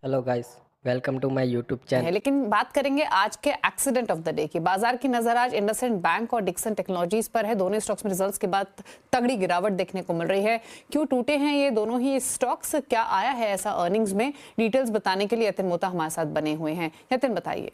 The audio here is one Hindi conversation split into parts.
Hello guys, welcome to my YouTube channel. लेकिन बात करेंगे आज के एक्सीडेंट ऑफ द डे की। बाजार की नजर आज इंडसइंड बैंक और डिक्सन टेक्नोलॉजीज पर है। दोनों स्टॉक्स में रिजल्ट्स के बाद तगड़ी गिरावट देखने को मिल रही है। क्यों टूटे हैं ये दोनों ही स्टॉक्स, क्या आया है ऐसा अर्निंग्स में, डिटेल्स बताने के लिए यतिन मोता हमारे साथ बने हुए हैं। यतिन बताइए।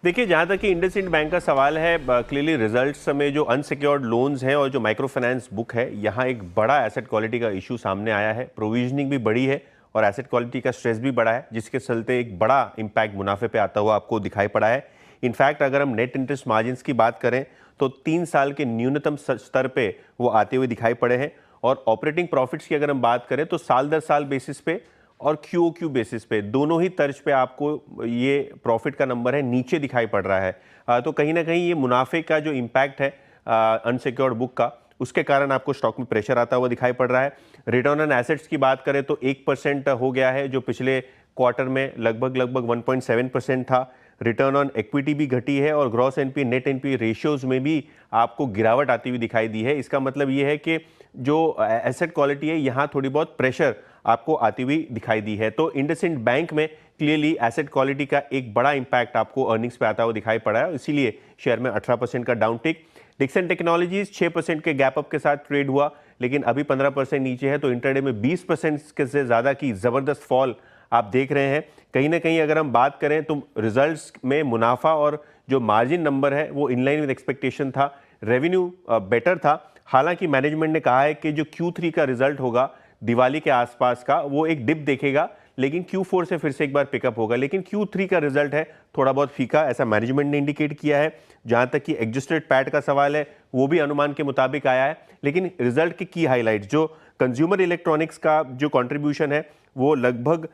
देखिए, जहाँ तक कि इंडसइंड बैंक का सवाल है, क्लियरली रिजल्ट्स में जो अनसिक्योर्ड लोन्स हैं और जो माइक्रो फाइनेंस बुक है, यहाँ एक बड़ा एसेट क्वालिटी का इशू सामने आया है। प्रोविजनिंग भी बड़ी है और एसेट क्वालिटी का स्ट्रेस भी बड़ा है, जिसके चलते एक बड़ा इंपैक्ट मुनाफे पे आता हुआ आपको दिखाई पड़ा है। इनफैक्ट अगर हम नेट इंटरेस्ट मार्जिन्स की बात करें तो 3 साल के न्यूनतम स्तर पे वो आते हुए दिखाई पड़े हैं। और ऑपरेटिंग प्रॉफिट्स की अगर हम बात करें तो साल दर साल बेसिस पे और क्यूओक्यू बेसिस पे दोनों ही तर्ज पे आपको ये प्रॉफिट का नंबर है नीचे दिखाई पड़ रहा है। तो कहीं ना कहीं ये मुनाफे का जो इम्पैक्ट है अनसिक्योर्ड बुक का, उसके कारण आपको स्टॉक में प्रेशर आता हुआ दिखाई पड़ रहा है। रिटर्न ऑन एसेट्स की बात करें तो 1% हो गया है, जो पिछले क्वार्टर में लगभग 1.7% था। रिटर्न ऑन इक्विटी भी घटी है और gross NP net NP ratios में भी आपको गिरावट आती हुई दिखाई दी है। इसका मतलब ये है कि जो एसेट क्वालिटी है, यहाँ थोड़ी बहुत प्रेशर आपको आती हुई दिखाई दी है। तो इंडसइंड बैंक में क्लियरली एसेट क्वालिटी का एक बड़ा इंपैक्ट आपको अर्निंग्स पे आता हुआ दिखाई पड़ा है, इसीलिए शेयर में 18% का डाउन टिक। डिक्सन टेक्नोलॉजीज 6% के गैप अप के साथ ट्रेड हुआ, लेकिन अभी 15% नीचे है। तो इंटरडे में 20% से ज़्यादा की ज़बरदस्त फॉल आप देख रहे हैं। कहीं ना कहीं अगर हम बात करें तो रिजल्ट्स में मुनाफा और जो मार्जिन नंबर है वो इनलाइन विद एक्सपेक्टेशन था। रेवेन्यू बेटर था। हालांकि मैनेजमेंट ने कहा है कि जो Q3 का रिजल्ट होगा दिवाली के आसपास का, वो एक डिप देखेगा, लेकिन Q4 से फिर से एक बार पिकअप होगा। लेकिन Q3 का रिजल्ट है थोड़ा बहुत फीका, ऐसा मैनेजमेंट ने इंडिकेट किया है। जहां तक कि एडजस्टेड पैट का सवाल है, वो भी अनुमान के मुताबिक आया है। लेकिन रिजल्ट की हाईलाइट जो कंज्यूमर इलेक्ट्रॉनिक्स का जो कंट्रीब्यूशन है वो लगभग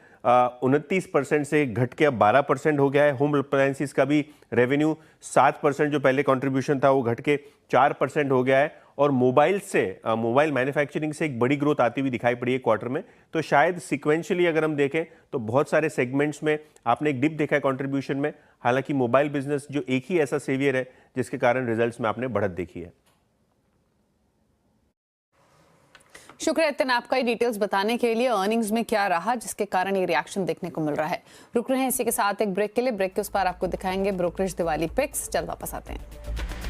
29% से घट के अब 12% हो गया है। होम अप्लायंसेस का भी रेवेन्यू 7% जो पहले कंट्रीब्यूशन था वो घट के 4% हो गया है। और मोबाइल मैन्युफैक्चरिंग से एक बड़ी ग्रोथ आती हुई दिखाई पड़ी है क्वार्टर में। तो शायद सिक्वेंशियली अगर हम देखें तो बहुत सारे सेगमेंट्स में आपने एक डिप देखा है कंट्रीब्यूशन में। हालांकि मोबाइल बिजनेस जो एक ही ऐसा सेवियर है जिसके कारण रिजल्ट्स में आपने बढ़त देखी है। शुक्रिया यतिन आपका ये डिटेल्स बताने के लिए। अर्निंग्स में क्या रहा जिसके कारण ये रिएक्शन देखने को मिल रहा है। रुक रहे हैं इसी के साथ एक ब्रेक के लिए। ब्रेक के उस पर आपको दिखाएंगे ब्रोकरेज दिवाली पिक्स। चल वापस आते हैं।